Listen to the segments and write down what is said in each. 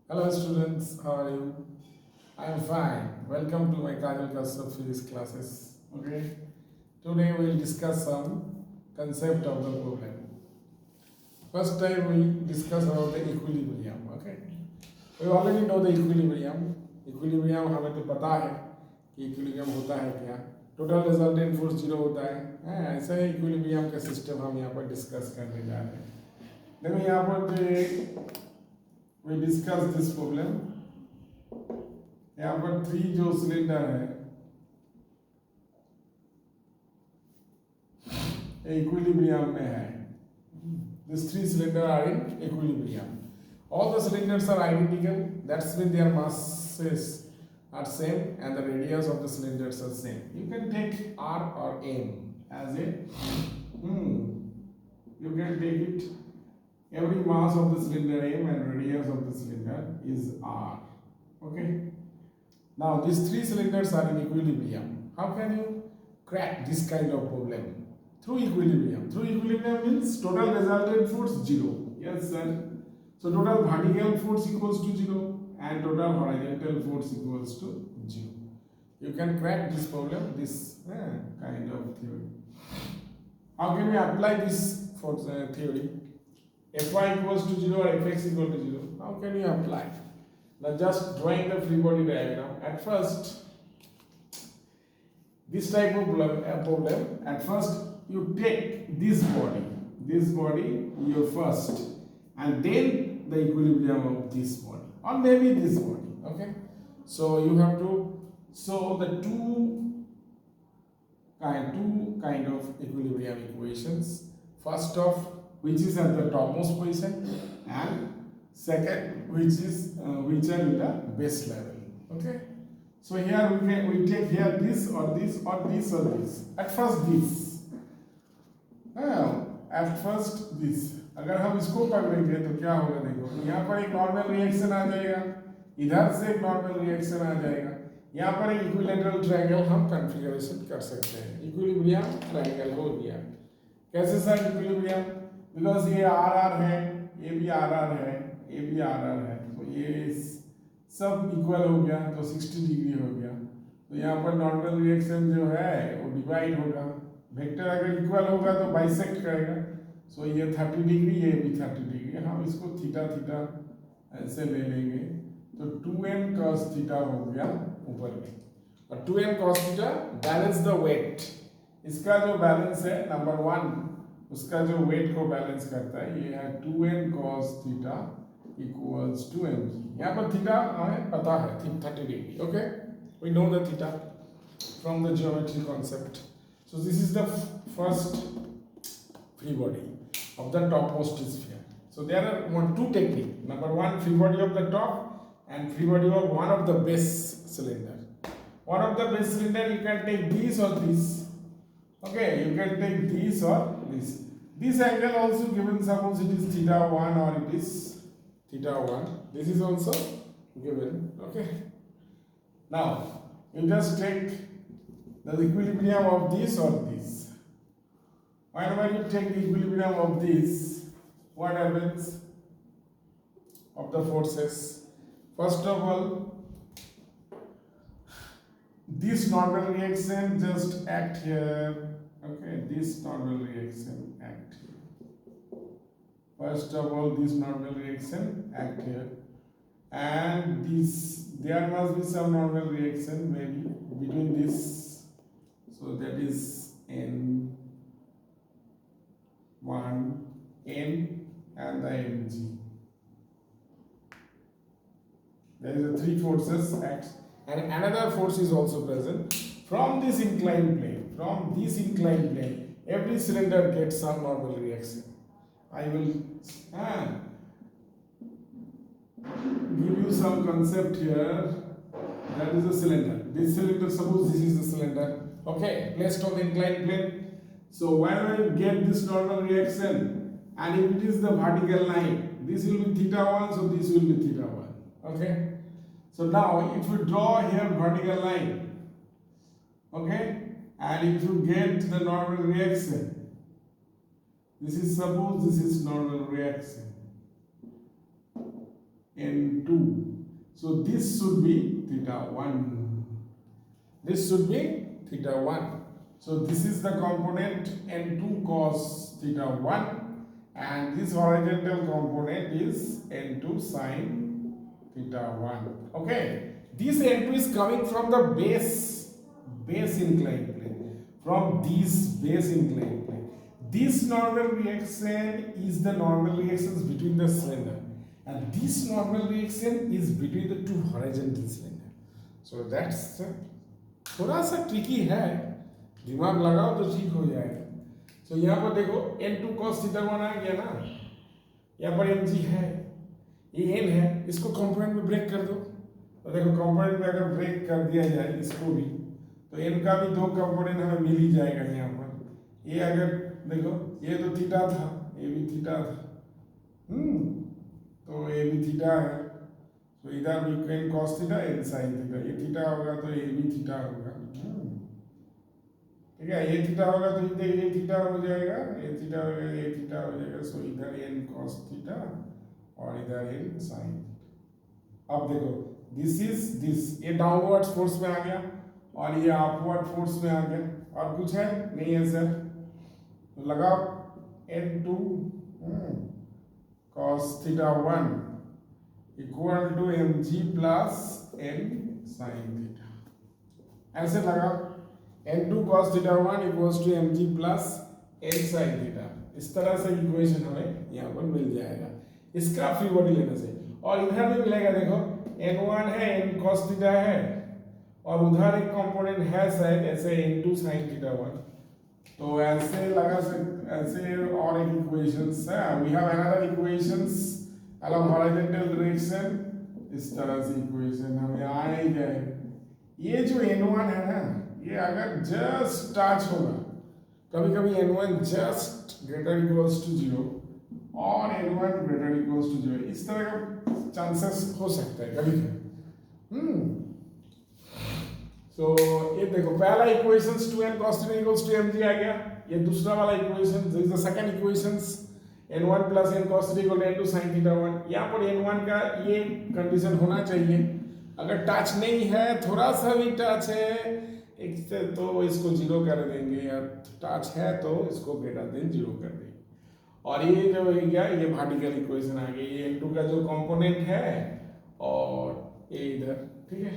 Hello students, how are you? I am fine. Welcome to my Kajal Kasur physics classes. Okay. Today we will discuss some concept of the problem. First time we discuss about the equilibrium. Okay. We already know the equilibrium. Equilibrium हमें तो पता है कि equilibrium होता है क्या. Total resultant force zero होता है. ऐसा ही इक्विलिब्रियम का सिस्टम हम यहाँ पर डिस्कस करने जा रहे हैं. देखो यहाँ पर जो we discuss this problem. यहाँ पर थ्री जो सिलेंडर है इक्विलिब्रियम में है. These three cylinders are in equilibrium. All the cylinders are identical. That's mean their masses are same and the radius of the cylinders are same. You can take R or M as a you can take it. Every mass of the cylinder M and radius of the cylinder is R. Okay. Now these three cylinders are in equilibrium. How can you crack this kind of problem? Through equilibrium. Through equilibrium means total resultant force 0. Yes sir. So total vertical force equals to 0 and total horizontal force equals to 0. You can crack this problem, this kind of theory. How can we apply this for theory? Fy equals to 0 or fx equal to 0. How can you apply? Now just drawing the free body diagram. At first, this type of problem, at first you take this body your first, and then the equilibrium of this body, or maybe this body. Okay, so you have to show the two kind of equilibrium equations. First of which is at the topmost position, and second which are in the base level. Okay, so here we take here this or this or this or this. At first this, at first this. अगर हम इसको पकड़ेंगे तो क्या होगा? देखो यहाँ पर एक नॉर्मल रिएक्शन आ जाएगा, इधर से एक नॉर्मल रिएक्शन आ जाएगा. यहाँ पर एक इक्विलैटरल ट्रायंगल हम कॉन्फ़िगरेशन कर सकते हैं. इक्विलिब्रियम ट्रायंगल हो गया. कैसे सर इक्विलिब्रियम? बिकॉज ये आर आर है, ये भी आर आर है, ये भी आर आर है, तो ये सब इक्वल हो गया, तो 60 डिग्री हो गया. तो यहाँ पर नॉर्मल रिएक्शन जो है वो डिवाइड होगा. वेक्टर अगर इक्वल होगा तो बाइसेक्ट करेगा. सो ये 30 डिग्री, ये भी 30 डिग्री. हम इसको थीटा थीटा ऐसे ले लेंगे तो 2n cos थीटा हो गया ऊपर में, और 2n cos theta balance the weight. इसका जो बैलेंस है नंबर 1, उसका जो वेट को बैलेंस करता है ये है 2n cos theta equals to mg. यहाँ पर थीटा हमें पता है 30 degree. Okay, we know the theta from the geometry concept. So this is the first free body of the topmost sphere. So there are two techniques. Number 1, free body of the top, and free body of one of the base cylinder. One of the base cylinder you can take this or this. Okay, you can take this or this. This angle also given, suppose it is theta 1 or it is theta 1. This is also given. Okay. Now you just take the equilibrium of this or this. Whenever you take the equilibrium of this, what happens of the forces? First of all, this normal reaction just act here. Okay, this normal reaction act here. First of all, this normal reaction act here, and this there must be some normal reaction maybe between this. So that is N1 N and the Mg. There is a three forces act, and another force is also present from this inclined plane. From this inclined plane, every cylinder gets some normal reaction. I will give you some concept here. That is a cylinder. This cylinder, suppose this is the cylinder. Okay, placed on the inclined plane. So whenever you get this normal reaction, and if it is the vertical line, this will be theta 1, so this will be theta 1. Okay. So now if you draw here vertical line, okay, and if you get the normal reaction, this is, suppose this is normal reaction. n2. So this should be theta 1. This should be theta 1. So this is the component n2 cos theta 1, and this horizontal component is n2 sin theta 1. Okay, this n2 is coming from the base inclined plane, from this base inclined plane. This normal reaction is the normal reactions between the cylinder, and this normal reaction is between the two horizontal cylinder. So that's थोड़ा सा tricky है, दिमाग लगाओ तो ठीक हो जाएगा। तो यहाँ पर देखो n2 cos थीटा 1 आ गया ना, यहाँ पर mg है, ये n है, इसको कंपोनेंट में ब्रेक कर दो। तो देखो कंपोनेंट में अगर ब्रेक कर दिया जाए इसको भी, तो n का भी दो कंपोनेंट हमें मिल ही जाएगा यहाँ पर। ये अगर देखो ये तो थीटा था, ये भी थीटा था, तो ये भी थीटा है, तो इधर भी n cos theta n sin theta, ये थीटा होगा तो ये भी थीटा होगा, ठीक है। ये थीटा होगा तो इधर ये थीटा हो जाएगा, ये थीटा हो जाएगा, ये थीटा हो जाएगा। सो इधर n cos थीटा और इधर n sin थीटा। अब देखो दिस ये डाउनवर्ड फोर्स में आ गया और ये अपवर्ड फोर्स में आ गया, और कुछ है नहीं है सर, तो लगाओ n2 cos theta 1 equal to mg plus n sin theta, ऐसे लगाओ n2 cos theta 1 equals to mg plus n sin theta. इस तरह से इक्वेशन हमें यहाँ पर मिल जाएगा, इसका फ्री बॉडी लेने से। और इधर भी मिलेगा, देखो n1 है, n cos थीटा है, और उधर एक कंपोनेंट है शायद ऐसे n2 sin थीटा 1, तो ऐसे लगा सकते, ऐसे और एक इक्वेशंस है। We have another equations along horizontal direction, इस तरह से इक्वेशन हमें आ ही जाएगा। ये जो n1 है ना, ये अगर जस्ट टच होगा, कभी कभी n1 just greater equals to 0 और n1 ग्रेटर इक्वल्स टू 0, इस तरह का चांसेस हो सकता है कभी कभी। तो ये देखो पहला equation 2n cos theta equals to mg आ गया, ये दूसरा वाला equation this is the second equations n1 plus n cos theta equal to n2 sin theta 1। यहाँ पर n1 का ये कंडीशन होना चाहिए, अगर टच नहीं है, थोड़ा सा भी टच है एक से, तो इसको जीरो कर देंगे, या टच है तो इसको ग्रेटर देन जीरो कर देंगे। और ये जो है क्या, ये वर्टिकल इक्वेशन आ गई, ये n2 का जो कंपोनेंट है और ये इधर, ठीक है,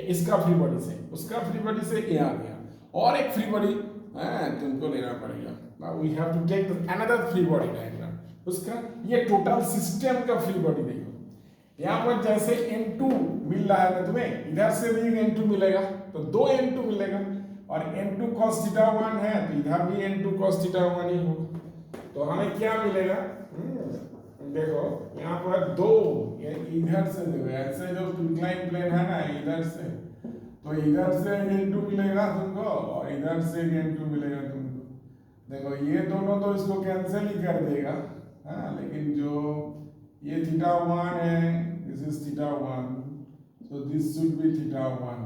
इसका फ्री बॉडी से, उसका फ्री बॉडी से ये आ गया, और एक फ्री बॉडी तुमको लेना पड़ेगा। Now we have to take another free body diagram, उसका ये टोटल सिस्टम का फ्री बॉडी देखो। यहाँ पर जैसे n2 मिल रहा है ना तुम्हें, इधर से भी n2 मिलेगा, तो दो n2 मिलेगा, और n2 cos थीटा 1 है तो इधर भी n2 cos थीटा 1 ही होगा। तो हमें क्या मिलेगा, देखो यहाँ पर दो, इधर से देखो, ऐसे जो इंक्लाइन प्लेन है ना, इधर से, तो इधर से n2 मिलेगा तुमको और इधर से n2 मिलेगा तुमको। देखो ये दोनों तो इसको कैंसिल ही कर देगा, हाँ, लेकिन जो ये थीटा 1 है, this is theta 1, so this should be theta 1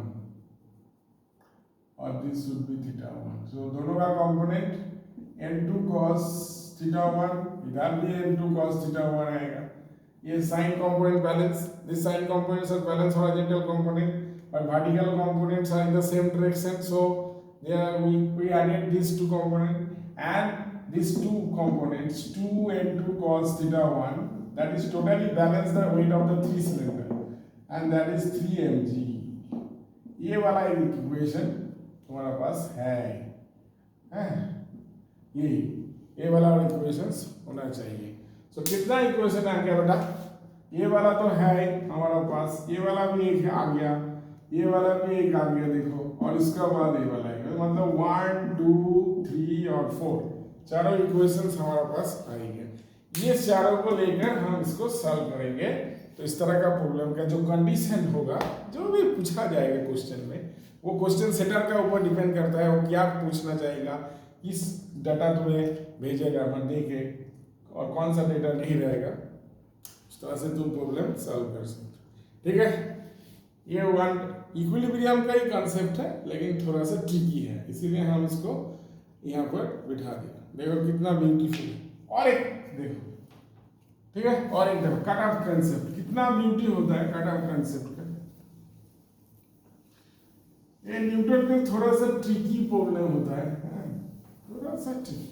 और this should be theta 1। so दोनों का कंपोनेंट n2 cos theta 1, इधर भी n2 cos theta 1 आएगा। ये sine component balance, this sine components are balance horizontal component और vertical components are in the same direction, so there we added these two components, and these two components 2 and 2 cos theta 1, that is totally balance the weight of the three cylinder, and that is 3 mg। ये वाला equation तुम्हारा पास है, ये वाला equations होना चाहिए। सो कितना equation आ गया बेटा, ये वाला तो है हमारा पास, ये वाला भी एक आ गया, ये वाला भी एक आ गया, देखो, और इसका बाद ये वाला है, मतलब 1 2 3 और 4 चारों इक्वेशंस हमारे पास आएंगे। ये चारों को लेकर हम इसको सॉल्व करेंगे। तो इस तरह का प्रॉब्लम का जो कंडीशन होगा, जो भी पूछा जाएगा क्वेश्चन में, वो क्वेश्चन सेटर का ऊपर डिपेंड करता है, वो क्या पूछना चाहेगा, किस डाटा तुम्हें भेजेगा मंडे के, और कौन सा डेटा नहीं रहेगा, उस तरह से तुम प्रॉब्लम सॉल्व कर सकते। ठीक है, ये वन इक्विलिब्रियम का ही कॉन्सेप्ट है, लेकिन थोड़ा सा ट्रिकी है, इसीलिए हम इसको यहाँ पर बिठा दिया। देखो कितना ब्यूटीफुल, और एक देखो, ठीक है, और एक देखो कट ऑफ कॉन्सेप्ट कितना इतना ब्यूटी होता है कट ऑफ कंसेप्ट का। ये न्यूटन का थोड़ा सा ट्रिकी प्रॉब्लम होता है, थोड़ा सा ट्रिकी।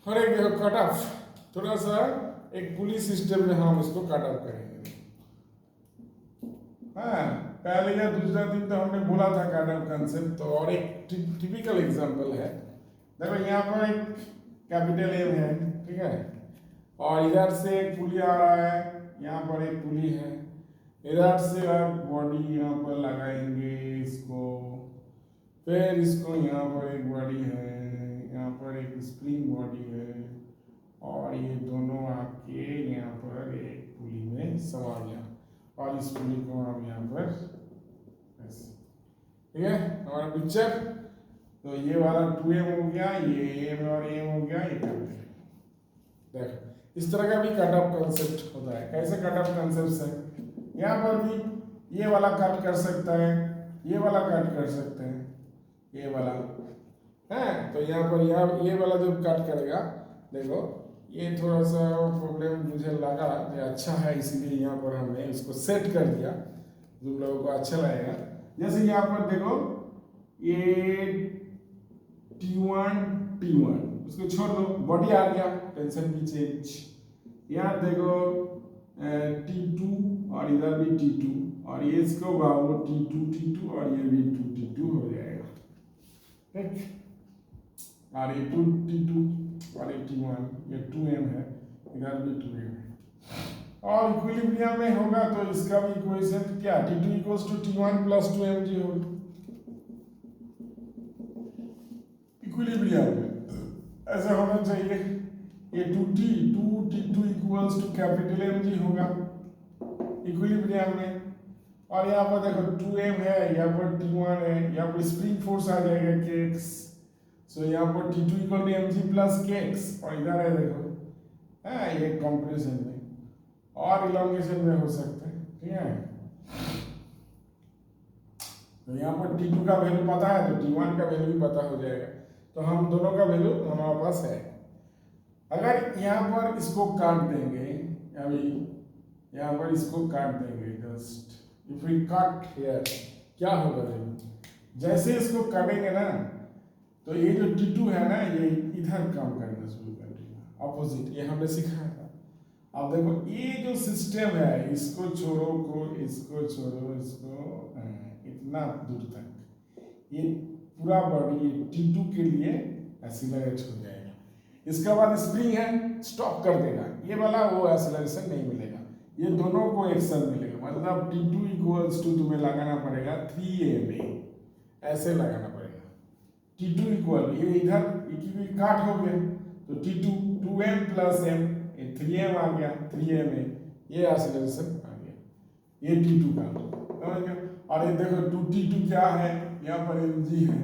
और एक देखो कट ऑफ, थोड़ा सा एक पुली सिस्टम में हम इसको कट ऑफ करेंगे। पहले या दूसरा दिन तो हमने बोला था कट ऑफ कंसेप्ट। तो और एक टिपिकल एग्जांपल है, देखो यहाँ पर एक कैपिटल एम है, ठीक है, और इधर से एक पुली आ रहा है, यहाँ पर एक पुली है, इधर से आप बॉडी यहाँ पर लगाएंगे इसको, फिर इसको यहाँ पर एक बॉडी है, यहाँ पर एक स्प्रिंग बॉडी है, और ये दोनों आके यहाँ पर एक पुली में समा गया, और इस पुली को हम यहाँ पर ऐसे, ठीक है हमारा पिक्चर। तो ये वाला 2m हो गया, ये m और m हो गया, ये देखो इस तरह का भी कट ऑफ कंसेप्ट होता है। कैसे कट ऑफ कंसेप्ट है, यहाँ पर भी ये वाला कट कर सकता है, ये वाला कट कर सकते हैं, ये वाला है। तो यहाँ पर ये वाला जो कट करेगा, देखो ये थोड़ा सा प्रॉब्लम मुझे लगा, ये अच्छा है इसीलिए यहाँ पर हमने इसको सेट कर दिया, तुम लोगों को अच्छा लगेगा। जैसे यहाँ पर देखो ये T1 उसको छोड़ दो, बॉडी आ गया, टेंशन भी चेंज। यहाँ देखो T2 और इधर भी T2, और ये इसको वो T2 और ये भी T2 हो जाएगा, ठीक। और ये T2 और ये T1, ये 2m है, इधर भी 2m है। और इक्विलिब्रियम में होगा तो इसका भी इक्वेशन क्या, T2 = T1 + 2mg होगा इक्विलिब्रियम में, ऐसा होना चाहिए। ये 2T2 = कैपिटल mg होगा इक्विलिब्रियम में। और यहाँ पर देखो 2m है, यहाँ पर T1 है, यहाँ पर स्प्रिंग फोर्स आ जाएगा kx, सो यहाँ पर T2 = mg + kx, और इधर है देखो ये कंप्रेशन में और इलॉन्गेशन में हो सकता है, ठीक है। तो यहाँ पर T2 का वैल्यू पता है तो T1 का वैल्यू भी पता हो जाएगा, तो हम दोनों का वैल्यू हमारे पास है। अगर यहाँ पर इसको काट देंगे, अभी यहाँ पर इसको काट देंगे, just if we cut here, क्या होगा देखो, जैसे इसको काटेंगे ना तो ये जो T2 है ना, ये इधर काम करना शुरू कर देगा, अपोजिट, ये हमने सिखाया था। अब देखो ये जो सिस्टम है, इसको छोड़ो इसको छोड़ो, इसको इतना दूर तक ये पूरा बॉडी T2 के लिए एक्सीलरेट हो जाएगा। इसके बाद स्प्रिंग है, स्टॉप कर देगा, ये वाला वो एक्सीलरेशन नहीं मिलेगा, ये दोनों को एक साथ मिलेगा। मतलब T2 = तुम्हें लगाना पड़ेगा 3ma, ऐसे लगाना पड़ेगा। T2 ये इधर की काट हो गया तो T2 2m + m, ये 3m आ गया, 3ma, ये एक्सीलरेशन आ गया, ये T2 का, समझ गए। और ये देखो 2T2 क्या है, यहाँ पर mg है,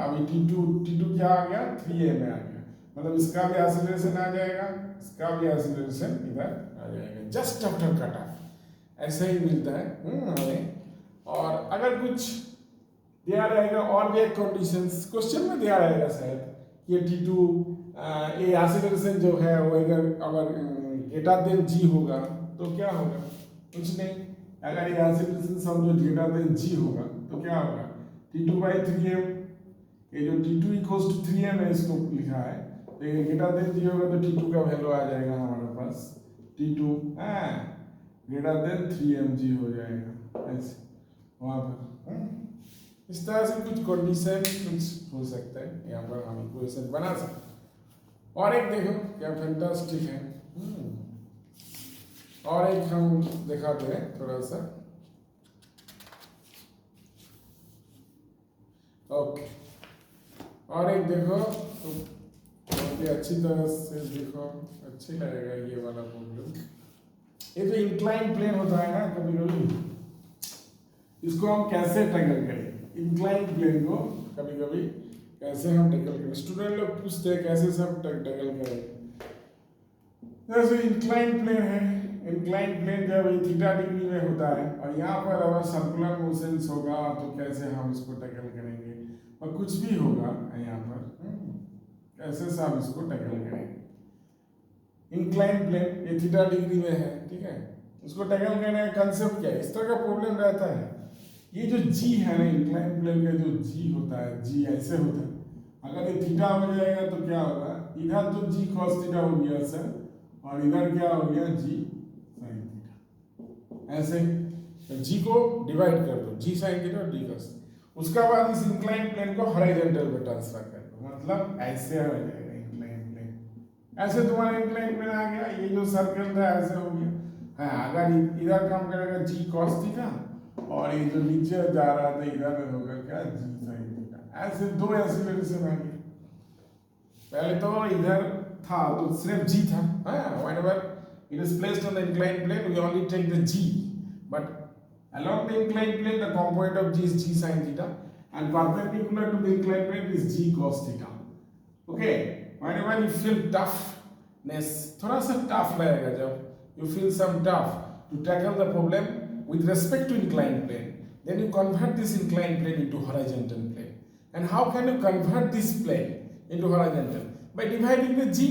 अभी T2 क्या आ गया, 3ma आ गया, मतलब इसका भी एक्सीलरेशन आ जाएगा, इसका भी एक्सीलरेशन इधर आ जाएगा, जस्ट आफ्टर कट ऑफ। ऐसे ही मिलता है हमें। और अगर कुछ दिया रहेगा और भी एक कंडीशंस क्वेश्चन में दिया रहेगा शायद, ये T2 ये एक्सीलरेशन जो है वो अगर ग्रेटर देन g होगा तो क्या होगा, कुछ नहीं। अगर ये एक्सीलरेशन समझो ग्रेटर देन g होगा तो क्या होगा, T2/3m, ये जो T2 = 3m है, इसको लिखा है, तो ये ग्रेटर देन g होगा तो T2 का वैल्यू आ जाएगा हमारे पास, T2 ग्रेटर देन 3mg हो जाएगा, ऐसे वहाँ पर। इस तरह से कुछ कंडीशन कुछ हो सकता है, यहाँ पर हम इक्वेशन बना सकते हैं। और एक देखो क्या फैंटास्टिक है, और एक हम दिखाते हैं थोड़ा सा, ओके। और एक देखो तो बहुत ही अच्छी तरह से देखो, अच्छी लगेगा ये वाला प्रॉब्लम। ये जो इंक्लाइन प्लेन होता है ना, कभी कभी इसको हम कैसे टैकल करें, इंक्लाइन प्लेन को कभी कभी कैसे हम टैकल करें, स्टूडेंट लोग पूछते हैं कैसे सब टैकल करें। जैसे इंक्लाइन प्लेन है, इंक्लाइन प्लेन जब थीटा डिग्री में होता है और यहाँ पर अगर सर्कुलर मोशंस होगा तो कैसे हम इसको टैकल करेंगे, और कुछ भी होगा यहाँ पर कैसे हम इसको टैकल करेंगे। इंक्लाइन प्लेन ये थीटा डिग्री में है, ठीक है, इसको टैकल करने का कंसेप्ट क्या है, इस तरह का प्रॉब्लम रहता है। ये जो जी है ना, इंक्लाइन प्लेन का जो जी होता है, जी ऐसे होता है, अगर ये थीटा हो जाएगा तो क्या होगा, इधर तो जी कॉस थीटा हो गया सर, और इधर क्या हो गया जी साइन थीटा, ऐसे जी को डिवाइड कर दो, जी साइन थीटा और डी कॉस, उसका बाद इस इंक्लाइन प्लेन को हॉरिजॉन्टल में ट्रांसफर कर दो, मतलब ऐसे आ जाएगा इंक्लाइन प्लेन, ऐसे तुम्हारा इंक्लाइन प्लेन आ गया, ये जो सर्कल था ऐसे हो गया। हाँ, अगर इधर काम करेगा जी कॉस थीटा, और ये जो नीचे जा रहा था इधर होगा क्या जी साइन थीटा, ऐसे दो एक्सीलरेशन आ गए। पहले तो इधर था तो सिर्फ जी था, whenever it is placed on the inclined plane we only take the g, but along the inclined plane the component of g is g sin theta and perpendicular to the inclined plane is g cos theta. Okay, whenever you feel toughness, थोड़ा सा tough लगेगा, जब you feel some tough to tackle the problem with respect to inclined plane, then you convert this inclined plane into horizontal plane. And how can you convert this plane into horizontal? By dividing the g,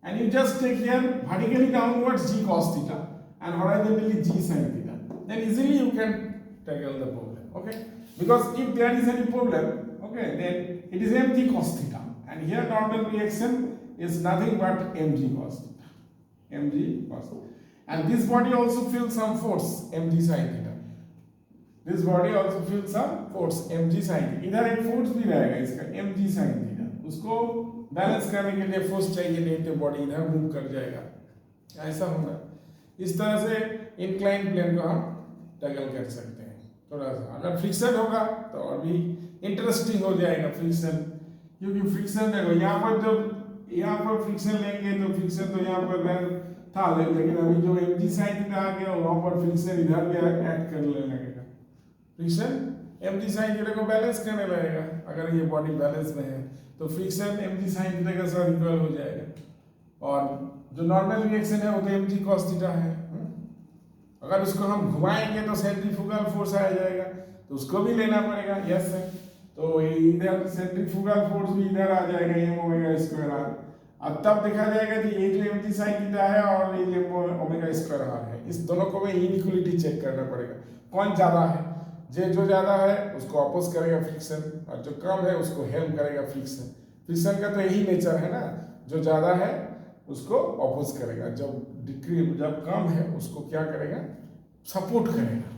and you just take here vertically downwards g cos theta and horizontally g sin theta, then easily you can tackle the problem. Okay, because if there is any problem, okay, then it is mg cos theta, and here normal reaction is nothing but mg cos theta, mg cos theta, and this body also feels some force mg sin theta, this body also feels some force mg sin theta, इधर एक force भी रहेगा इसका mg sin theta, उसको balance करने के लिए force चाहिए, नहीं तो बॉडी इधर मूव कर जाएगा, ऐसा होगा। इस तरह से इंक्लाइन प्लेन को हम टैकल कर सकते हैं। थोड़ा सा अगर फ्रिक्शन होगा तो और भी इंटरेस्टिंग हो जाएगा फ्रिक्शन, क्योंकि फ्रिक्शन देखो यहाँ पर जब यहाँ पर फ्रिक्शन लेंगे तो फ्रिक्शन तो यहाँ पर था, लेकिन अभी जो mg sin थीटा आ गया वहाँ पर फ्रिक्शन इधर भी ऐड करने लगेगा, फ्रिक्शन mg sin थीटा को बैलेंस करने लगेगा। अगर ये बॉडी बैलेंस में है तो फ्रिक्शन mg sin थीटा के साथ इक्वल हो जाएगा, और जो नॉर्मल रिएक्शन है वो तो mg cos थीटा है। अगर उसको हम घुमाएंगे तो सेंट्रीफ्यूगल फोर्स आ जाएगा, तो उसको भी लेना पड़ेगा, यस है, तो इधर सेंट्रीफ्यूगल फोर्स भी इधर आ जाएगा m ओमेगा स्क्वायर r, अब तब देखा जाएगा कि ये जो mg sin थीटा है और ये जो ओमेगा स्क्वायर r है, इस दोनों को में इनइक्वलिटी चेक करना पड़ेगा, कौन ज्यादा है, जो ज्यादा है उसको अपोज करेगा फ्रिक्शन, और जो कम है उसको हेल्प करेगा फ्रिक्शन। फ्रिक्शन का तो यही नेचर है ना, जो ज्यादा है उसको अपोज करेगा, जब कम है उसको क्या करेगा, सपोर्ट करेगा।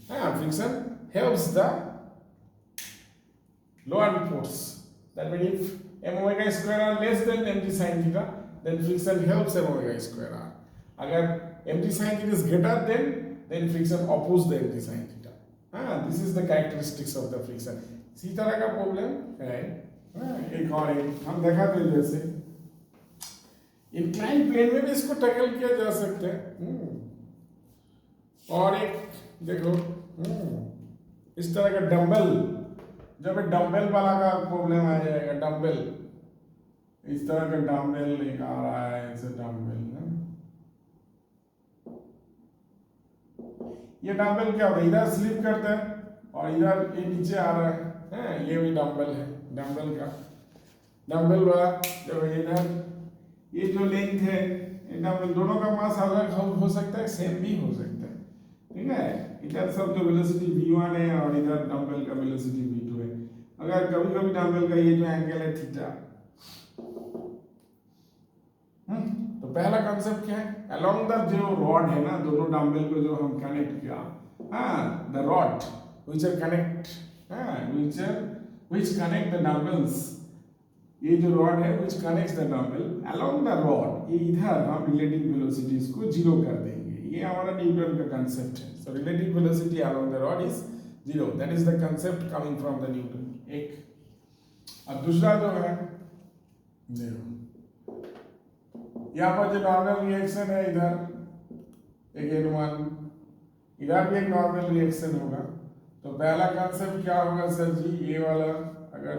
हाँ, friction helps the lower force, that mean if m omega square r less than mg sin theta, then friction helps m omega square r. अगर mg sin theta is greater then friction oppose the mg sin theta. This is the characteristics of the friction. इसी तरह का problem है। एक और हम देखा थे, जैसे इंक्लाइन प्लेन में भी इसको टैकल किया जा सकता है। और एक देखो इस तरह का डंबल, जब एक डंबल वाला का प्रॉब्लम आ जाएगा, डंबल इस तरह का डंबल एक आ रहा है, ऐसे डंबल ना, ये डंबल क्या होता है, इधर स्लिप करता है और इधर ये नीचे आ रहा है, ये भी डंबल है, डंबल वाला जो इधर ये जो लेंथ है, डंबल दोनों का मास अलग हो सकता है, सेम भी हो सकता है, ठीक है। इधर सब जो वेलोसिटी v1 है और इधर डंबल का वेलोसिटी v2 है। अगर कभी कभी डंबल का ये जो एंगल है थीटा, तो पहला कंसेप्ट क्या है, अलोंग द जो रॉड है ना, दोनों डंबल को जो हम कनेक्ट किया, the rod which are connect, which connect the dumbbells, ये जो रॉड है which connects the dumbbell along the rod, ये इधर हम रिलेटिव वेलोसिटीज को जीरो कर देंगे, ये हमारा न्यूटन का कंसेप्ट है। So relative velocity along the rod is zero, that is the concept coming from the Newton. एक अब दूसरा जो है, देखो यहाँ पर जो नॉर्मल रिएक्शन है, इधर एक N1, इधर भी एक नॉर्मल रिएक्शन होगा, तो पहला कंसेप्ट क्या होगा सर जी, ये वाला अगर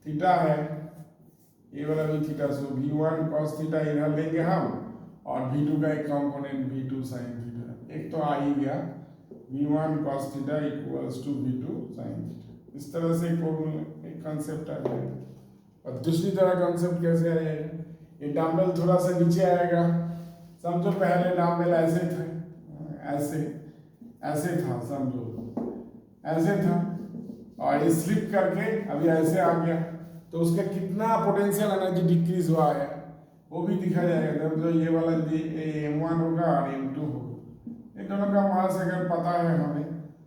थीटा है, ये वाला भी थीटा, सो v1 cos थीटा इधर लेंगे हम, और v2 का एक कंपोनेंट v2 sin थीटा, एक तो आ ही गया v1 cos theta equals to v2 sin theta, इस तरह से एक कंसेप्ट आ जाएगा। और दूसरी तरह कंसेप्ट कैसे आ जाएगा, ये डम्बल थोड़ा सा नीचे आएगा। समझो पहले डम्बल ऐसे थे, ऐसे ऐसे था, समझो ऐसे था, और ये स्लिप करके अभी ऐसे आ गया, तो उसका कितना पोटेंशियल एनर्जी डिक्रीज हुआ है वो भी दिखा जाएगा। जो ये वाला M1 होगा और M2 होगा, इन दोनों का मास अगर पता है हमें,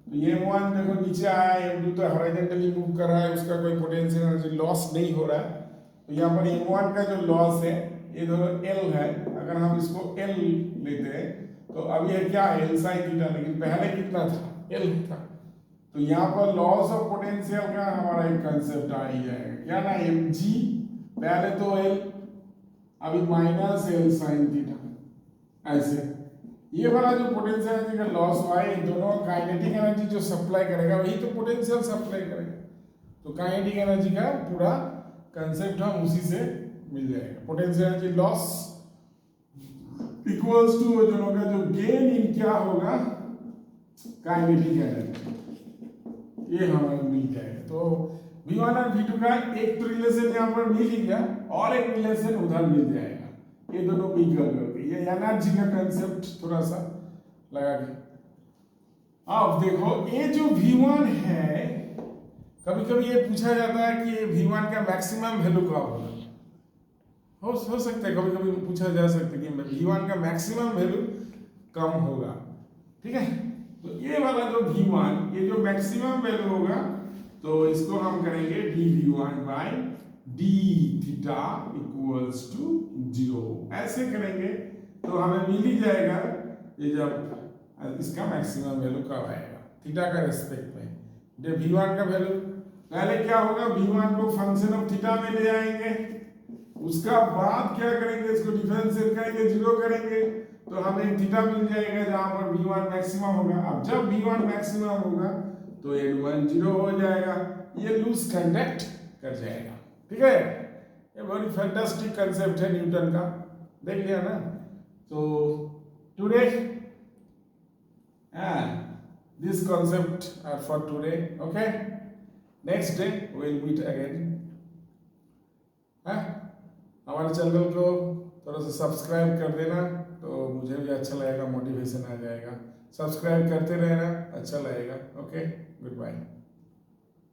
तो ये M1 देखो नीचे आया, M2 तो हॉरिजॉन्टली मूव कर रहा है, उसका कोई पोटेंशियल एनर्जी लॉस नहीं हो रहा है। तो यहाँ पर M1 का जो लॉस है ये दोनों L है, अगर हम इसको L लेते हैं तो अब ये क्या है, L sin थीटा, लेकिन पहले कितना था, L था। तो यहाँ पर लॉस ऑफ पोटेंशियल का हमारा एक कंसेप्ट आ ही जाएगा, क्या ना, mg पहले तो L, अभी माइनस L sin थीटा, ऐसे। ये वाला जो पोटेंशियल एनर्जी का लॉस हुआ है, दोनों काइनेटिक एनर्जी जो सप्लाई करेगा वही तो पोटेंशियल सप्लाई करेगा। तो काइनेटिक एनर्जी का पूरा कंसेप्ट हम उसी से मिल जाएगा। Potential energy loss equals to दोनों का जो गेन इन क्या होगा, काइनेटिक एनर्जी, ये हमें मिल जाएगा। तो V1 और V2 का एक तो रिलेशन यहाँ पर मिल ही गया, और एक रिलेशन उधर मिल जाएगा, ये दोनों को इक्वल करके। ये एनर्जी का कंसेप्ट थोड़ा सा लगा के। अब देखो ये जो V1 है, कभी कभी ये पूछा जाता है कि V1 का मैक्सिमम वैल्यू कब होगा, हो सकता है कभी कभी पूछा जा सकता है कि V1 का मैक्सिमम वैल्यू कम होगा, ठीक है। तो ये वाला जो V1, ये जो मैक्सिमम वैल्यू होगा, तो इसको हम करेंगे dV1 by d theta equals to 0, ऐसे करेंगे तो हमें मिल ही जाएगा ये जब इसका मैक्सिमम वैल्यू कब आएगा थीटा का रेस्पेक्ट में। जब V1 का वैल्यू पहले क्या होगा, V1 को फंक्शन ऑफ थीटा में ले आएंगे, उसका बाद क्या करेंगे, इसको डिफरेंशिएट करेंगे, 0 करेंगे, तो हमें थीटा मिल जाएगा जहां पर V1 मैक्सिमम होगा। अब जब V1 मैक्सिमम होगा तो N1 0 हो जाएगा, ये लूज कंडक्ट कर जाएगा, ठीक है। ये बहुत फैंटास्टिक कंसेप्ट है न्यूटन का, देख लिया ना। तो today this concept are for today, okay, next day we'll meet again। हमारे चैनल को थोड़ा सा सब्सक्राइब कर देना, तो मुझे भी अच्छा लगेगा, मोटिवेशन आ जाएगा। सब्सक्राइब करते रहना, अच्छा लगेगा। Okay, good bye.